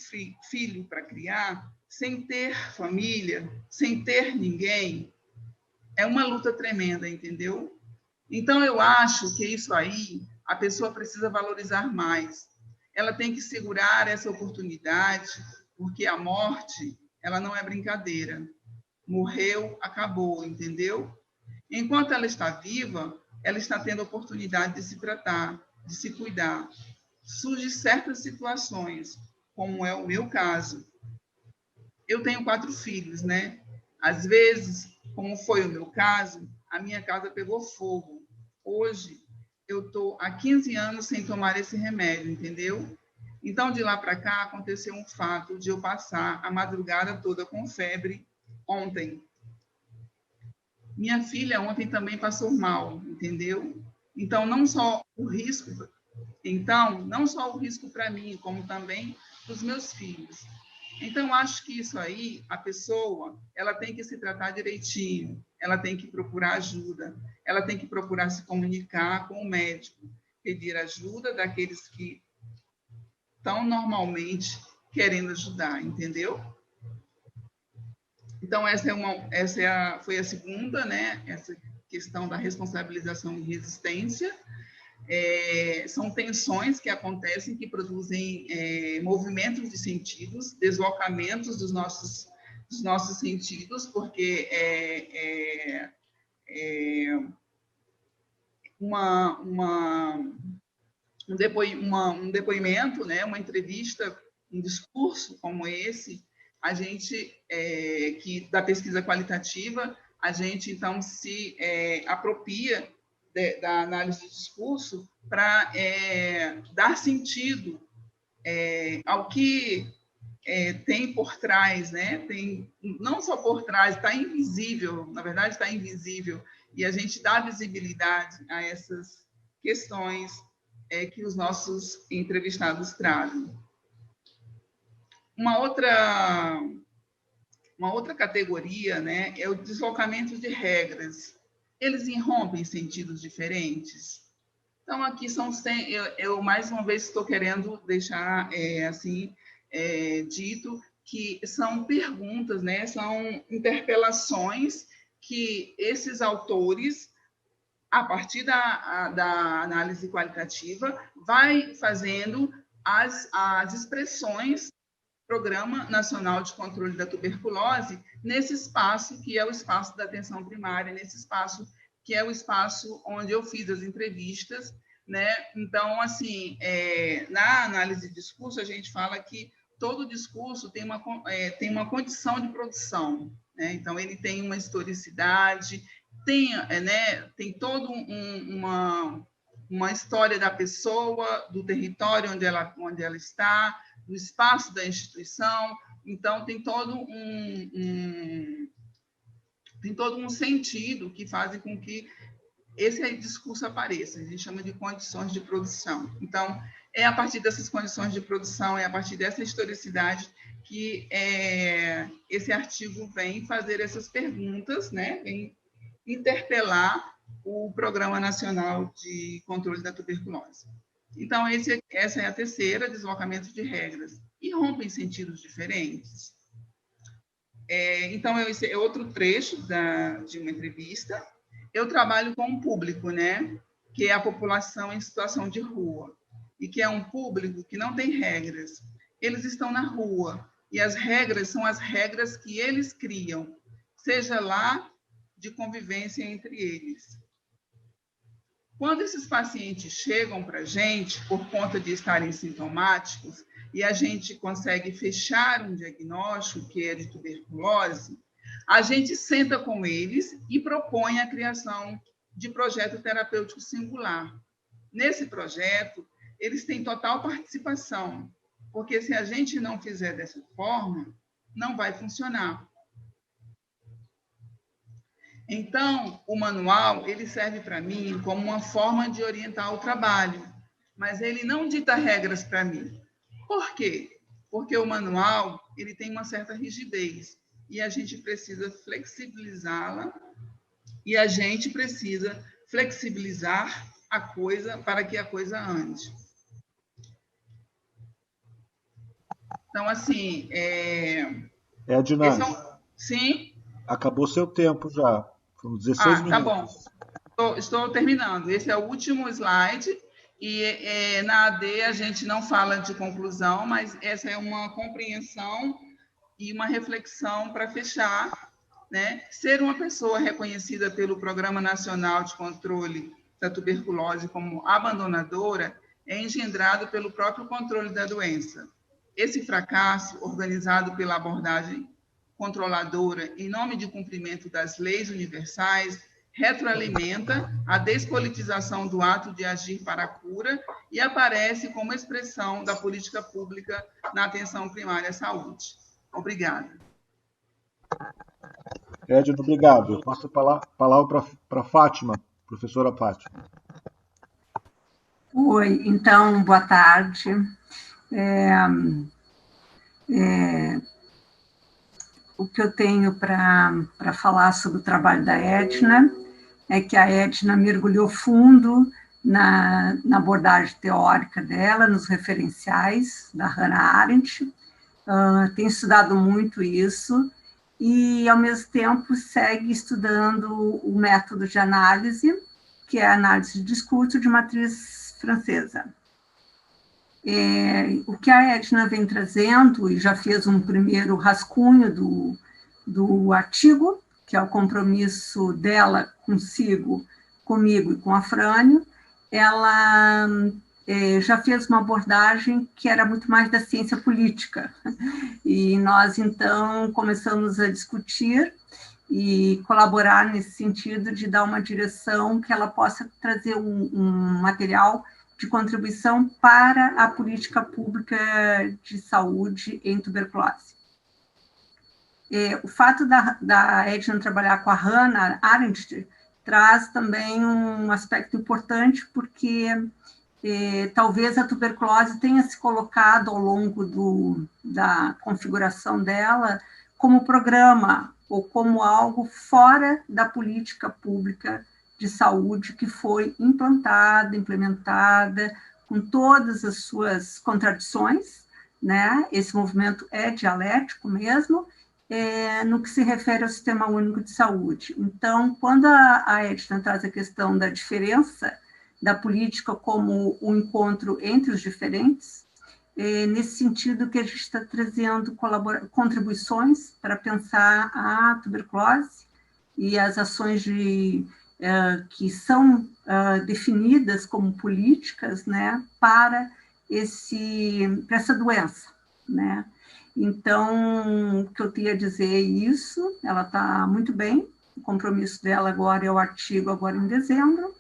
filhos para criar, sem ter família, sem ter ninguém, é uma luta tremenda, entendeu? Então, eu acho que isso aí, a pessoa precisa valorizar mais. Ela tem que segurar essa oportunidade, porque a morte, ela não é brincadeira. Morreu, acabou, entendeu? Enquanto ela está viva, ela está tendo a oportunidade de se tratar, de se cuidar. Surgem certas situações, como é o meu caso. Eu tenho 4 filhos, né? Às vezes, como foi o meu caso, a minha casa pegou fogo. Hoje, eu estou há 15 anos sem tomar esse remédio, entendeu? Então, de lá para cá, aconteceu um fato de eu passar a madrugada toda com febre ontem. Minha filha ontem também passou mal, entendeu? Então, não só o risco para mim, como também para os meus filhos. Então, acho que isso aí, a pessoa, ela tem que se tratar direitinho, ela tem que procurar ajuda, ela tem que procurar se comunicar com o médico, pedir ajuda daqueles que estão normalmente querendo ajudar, entendeu? Então, foi a segunda, né? Essa questão da responsabilização e resistência. São tensões que acontecem, que produzem movimentos de sentidos, deslocamentos dos nossos sentidos, porque um depoimento, né, uma entrevista, um discurso como esse, a gente, da pesquisa qualitativa, a gente, então, se apropria da análise de discurso para dar sentido ao que tem por trás, né? Tem, não só por trás, está invisível, na verdade está invisível, e a gente dá visibilidade a essas questões que os nossos entrevistados trazem. Uma outra categoria, né, é o deslocamento de regras. Eles irrompem sentidos diferentes. Então, aqui eu mais uma vez estou querendo deixar dito que são perguntas, né, são interpelações que esses autores, a partir da análise qualitativa, vai fazendo as expressões Programa Nacional de Controle da Tuberculose nesse espaço que é o espaço da atenção primária, nesse espaço que é o espaço onde eu fiz as entrevistas, né? Então, assim, na análise de discurso, a gente fala que todo discurso tem uma condição de produção, né? Então, ele tem uma historicidade, tem toda uma história da pessoa, do território onde ela está, do espaço da instituição. Então, tem todo um sentido que fazem com que esse discurso apareça. A gente chama de condições de produção. Então, é a partir dessas condições de produção, é a partir dessa historicidade que esse artigo vem fazer essas perguntas, né? Vem interpelar o Programa Nacional de Controle da Tuberculose. Então, essa é a terceira, deslocamento de regras. E rompem sentidos diferentes. Então, esse é outro trecho de uma entrevista. Eu trabalho com um público, né, que é a população em situação de rua, e que é um público que não tem regras. Eles estão na rua, E as regras são as regras que eles criam, seja lá de convivência entre eles. Quando esses pacientes chegam para a gente, por conta de estarem sintomáticos, e a gente consegue fechar um diagnóstico, que é de tuberculose, a gente senta com eles e propõe a criação de projeto terapêutico singular. Nesse projeto, eles têm total participação, porque se a gente não fizer dessa forma, não vai funcionar. Então, o manual, ele serve para mim como uma forma de orientar o trabalho, mas ele não dita regras para mim. Por quê? Porque o manual, ele tem uma certa rigidez e a gente precisa flexibilizá-la e a gente precisa flexibilizar a coisa para que a coisa ande. Então, assim... Edna, Sim? acabou seu tempo já. Foram 16 minutos. Tá bom. Estou terminando. Esse é o último slide. E na AD a gente não fala de conclusão, mas essa é uma compreensão e uma reflexão para fechar, né? Ser uma pessoa reconhecida pelo Programa Nacional de Controle da Tuberculose como abandonadora é engendrado pelo próprio controle da doença. Esse fracasso, organizado pela abordagem controladora em nome de cumprimento das leis universais, retroalimenta a despolitização do ato de agir para a cura e aparece como expressão da política pública na atenção primária à saúde. Obrigada. Edna, obrigado. Eu passo a palavra para a Fátima, professora Fátima. Oi, então, boa tarde. O que eu tenho para falar sobre o trabalho da Edna é que a Edna mergulhou fundo na abordagem teórica dela, nos referenciais da Hannah Arendt, tem estudado muito isso e, ao mesmo tempo, segue estudando o método de análise, que é a análise de discurso de matriz francesa. O que a Edna vem trazendo, e já fez um primeiro rascunho do artigo, que é o compromisso dela consigo, comigo e com a Frânio, ela já fez uma abordagem que era muito mais da ciência política. E nós, então, começamos a discutir e colaborar nesse sentido de dar uma direção que ela possa trazer um material de contribuição para a política pública de saúde em tuberculose. O fato da Edna trabalhar com a Hannah Arendt traz também um aspecto importante, porque talvez a tuberculose tenha se colocado ao longo da configuração dela como programa ou como algo fora da política pública de saúde que foi implementada, com todas as suas contradições, né? Esse movimento é dialético mesmo, no que se refere ao Sistema Único de Saúde. Então, quando a Edna traz a questão da diferença da política como um encontro entre os diferentes, nesse sentido que a gente está trazendo contribuições para pensar a tuberculose e as ações que são definidas como políticas, né, para essa doença, né? Então, o que eu queria dizer é isso, ela está muito bem, o compromisso dela agora é o artigo agora em dezembro,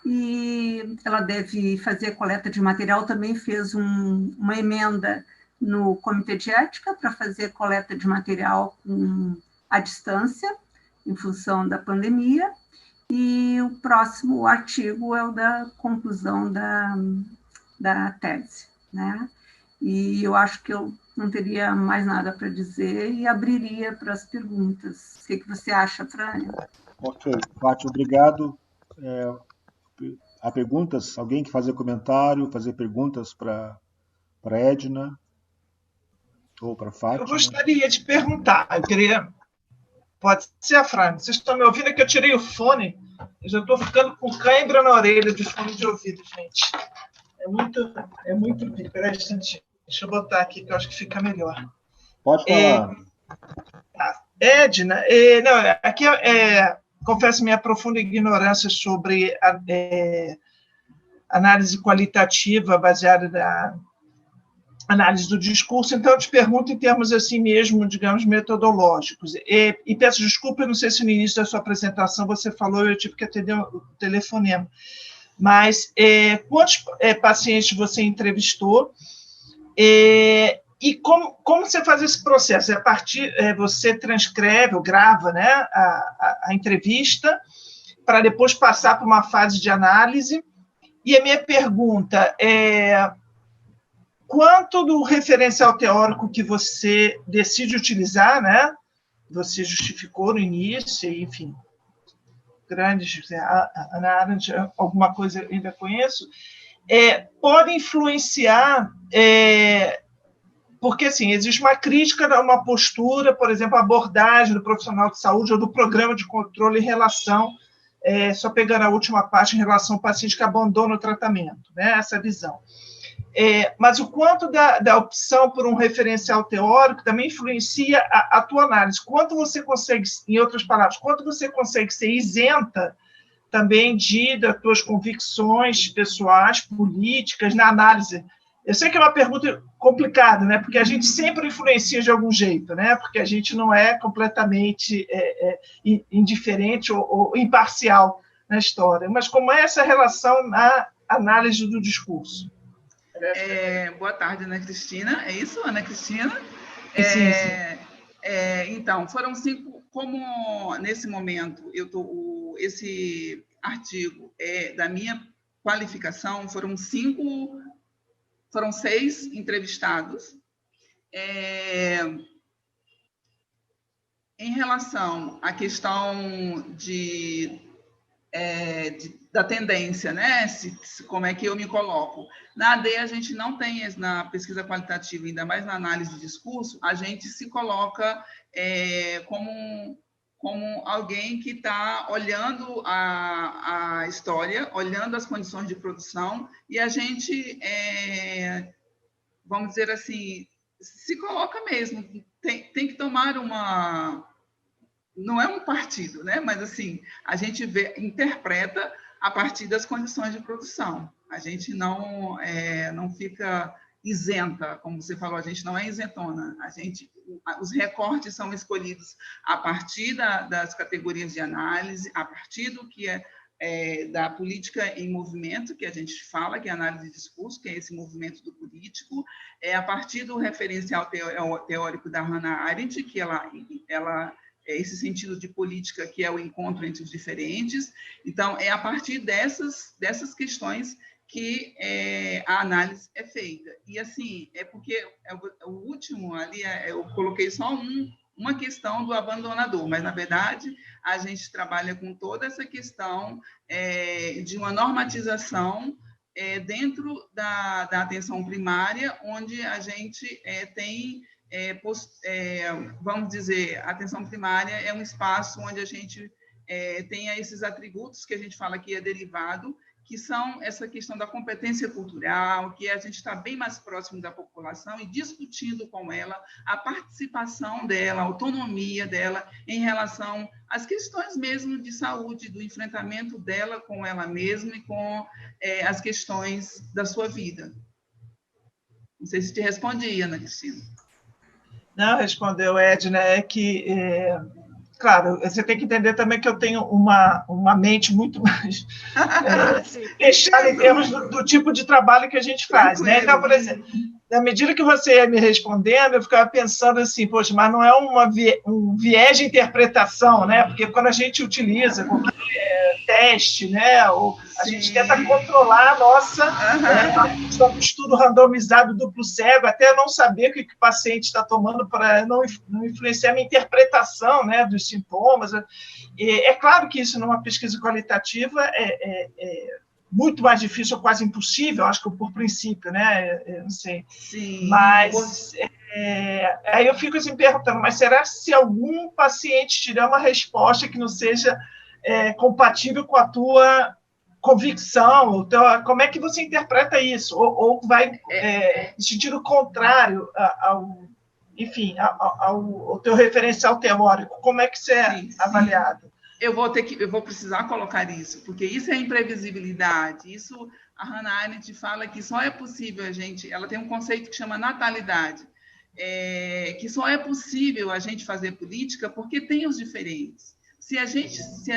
e ela deve fazer a coleta de material, também fez uma emenda no Comitê de Ética para fazer a coleta de material à distância, em função da pandemia, e o próximo artigo é o da conclusão da tese, né? E eu acho que eu não teria mais nada para dizer e abriria para as perguntas. O que você acha, Frânio? Ok, Fátima, obrigado. Há perguntas? Alguém que fazer comentário, fazer perguntas para a Edna? Ou para a Fátima? Eu gostaria de perguntar, Pode ser, Frânio. Vocês estão me ouvindo? É que eu tirei o fone. Eu já estou ficando com cãibra na orelha de fone de ouvido, gente. É muito... Peraí, deixa eu botar aqui, que eu acho que fica melhor. Pode falar. Edna, não, aqui confesso minha profunda ignorância sobre a análise qualitativa baseada na análise do discurso, então eu te pergunto em termos assim mesmo, digamos, metodológicos. E peço desculpa, eu não sei se no início da sua apresentação você falou, eu tive que atender o telefonema. Mas quantos pacientes você entrevistou? E como você faz esse processo? A partir, você transcreve ou grava, né, a entrevista para depois passar para uma fase de análise. E a minha pergunta é: quanto do referencial teórico que você decide utilizar, né? Você justificou no início, enfim, grandes, Hannah Arendt, alguma coisa eu ainda conheço, pode influenciar, porque, assim, existe uma crítica a uma postura, por exemplo, a abordagem do profissional de saúde ou do programa de controle em relação, só pegando a última parte, em relação ao paciente que abandona o tratamento, né? Essa visão. Mas o quanto da opção por um referencial teórico também influencia a tua análise. Quanto você consegue, em outras palavras, quanto você consegue ser isenta também das tuas convicções pessoais, políticas, na análise. Eu sei que é uma pergunta complicada, né? Porque a gente sempre influencia de algum jeito, né? Porque a gente não é completamente indiferente ou imparcial na história. Mas como é essa relação na análise do discurso? Boa tarde, Ana Cristina. É isso, Ana Cristina? Sim. Então, foram 5, como nesse momento esse artigo da minha qualificação, foram 6 entrevistados. Em relação à questão da tendência, né? Como é que eu me coloco. Na AD, a gente não tem, na pesquisa qualitativa, ainda mais na análise de discurso, a gente se coloca como alguém que está olhando a história, olhando as condições de produção, e a gente, vamos dizer assim, se coloca mesmo, tem que tomar uma... Não é um partido, né? Mas assim, a gente interpreta a partir das condições de produção. A gente não fica isenta, como você falou, a gente não é isentona. Os recortes são escolhidos a partir das categorias de análise, a partir do que da política em movimento, que a gente fala, que é a análise de discurso, que é esse movimento do político, a partir do referencial teórico da Hannah Arendt, que ela esse sentido de política que é o encontro entre os diferentes. Então, é a partir dessas questões que a análise é feita. E, assim, porque o último ali, eu coloquei só uma questão do abandonador, mas, na verdade, a gente trabalha com toda essa questão de uma normatização dentro da atenção primária, onde a gente tem... vamos dizer, a atenção primária é um espaço onde a gente tenha esses atributos que a gente fala que é derivado, que são essa questão da competência cultural, que a gente está bem mais próximo da população e discutindo com ela a participação dela, a autonomia dela em relação às questões mesmo de saúde, do enfrentamento dela com ela mesma e com as questões da sua vida. Não sei se te respondi, Ana Cristina. Não, respondeu, Edna, claro, você tem que entender também que eu tenho uma mente muito mais fechada em termos do tipo de trabalho que a gente faz, né? Então, por exemplo, na medida que você ia me respondendo, eu ficava pensando assim, poxa, mas não é um viés de interpretação, né? Porque quando a gente utiliza qualquer teste, né? Ou a gente tenta controlar a nossa do estudo randomizado duplo cego, até não saber o que o paciente está tomando para não influenciar a minha interpretação, né, dos sintomas. É claro que isso numa pesquisa qualitativa é muito mais difícil ou quase impossível, acho que por princípio, né? Eu não sei. Sim. Mas aí eu fico assim perguntando, mas será se algum paciente te der uma resposta que não seja compatível com a tua convicção? Como é que você interpreta isso? Ou vai no sentido contrário enfim, ao teu referencial teórico, como é que você é avaliado? Eu vou precisar colocar isso, porque isso é imprevisibilidade. Isso, a Hannah Arendt fala que só é possível ela tem um conceito que chama natalidade, que só é possível a gente fazer política porque tem os diferentes. Se a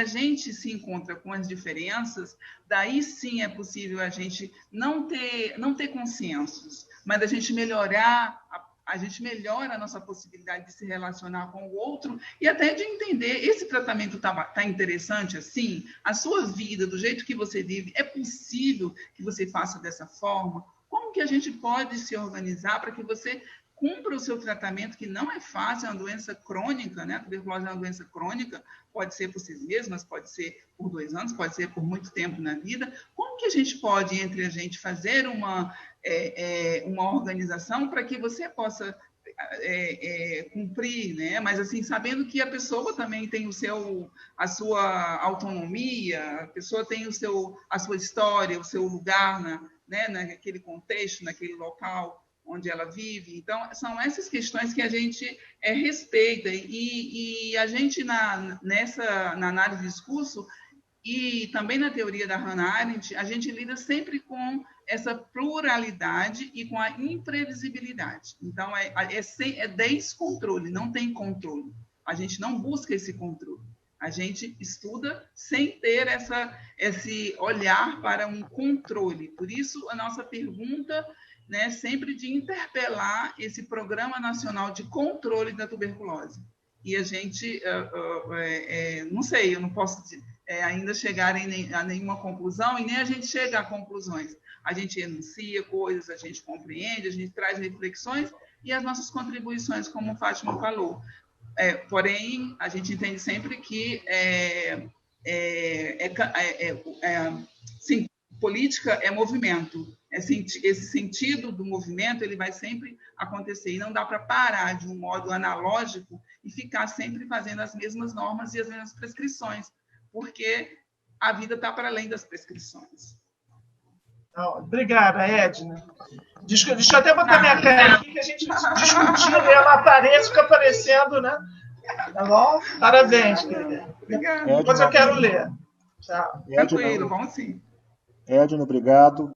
gente se encontra com as diferenças, daí sim é possível a gente não ter consensos, mas a gente melhorar a gente melhora a nossa possibilidade de se relacionar com o outro e até de entender, esse tratamento tá interessante assim? A sua vida, do jeito que você vive, é possível que você faça dessa forma? Como que a gente pode se organizar para que você cumpra o seu tratamento, que não é fácil, é uma doença crônica, né? A tuberculose é uma doença crônica, pode ser por 6 meses, mas pode ser por 2 anos, pode ser por muito tempo na vida. Como que a gente pode, entre a gente, fazer uma organização para que você possa cumprir, né? Mas assim, sabendo que a pessoa também tem a sua autonomia, a pessoa tem a sua história, o seu lugar naquele contexto, naquele local onde ela vive. Então, são essas questões que a gente respeita. E a gente, na análise de discurso, e também na teoria da Hannah Arendt, a gente lida sempre com essa pluralidade e com a imprevisibilidade. Então, é descontrole, não tem controle. A gente não busca esse controle. A gente estuda sem ter esse olhar para um controle. Por isso, a nossa pergunta, né, sempre de interpelar esse Programa Nacional de Controle da Tuberculose. E a gente, não sei, eu não posso ainda chegar a nenhuma conclusão, e nem a gente chega a conclusões. A gente enuncia coisas, a gente compreende, a gente traz reflexões e as nossas contribuições, como a Fátima falou. Porém, a gente entende sempre que sim, política é movimento. Esse sentido do movimento ele vai sempre acontecer, e não dá para parar de um modo analógico e ficar sempre fazendo as mesmas normas e as mesmas prescrições, porque a vida está para além das prescrições. Obrigada, Edna. Deixa eu até botar minha cara aqui, que a gente discutindo e ela aparece, fica aparecendo, né? Tá bom? Parabéns, querida. Obrigada. Depois eu quero ler. Tchau. Tranquilo, vamos sim. Edna, obrigado.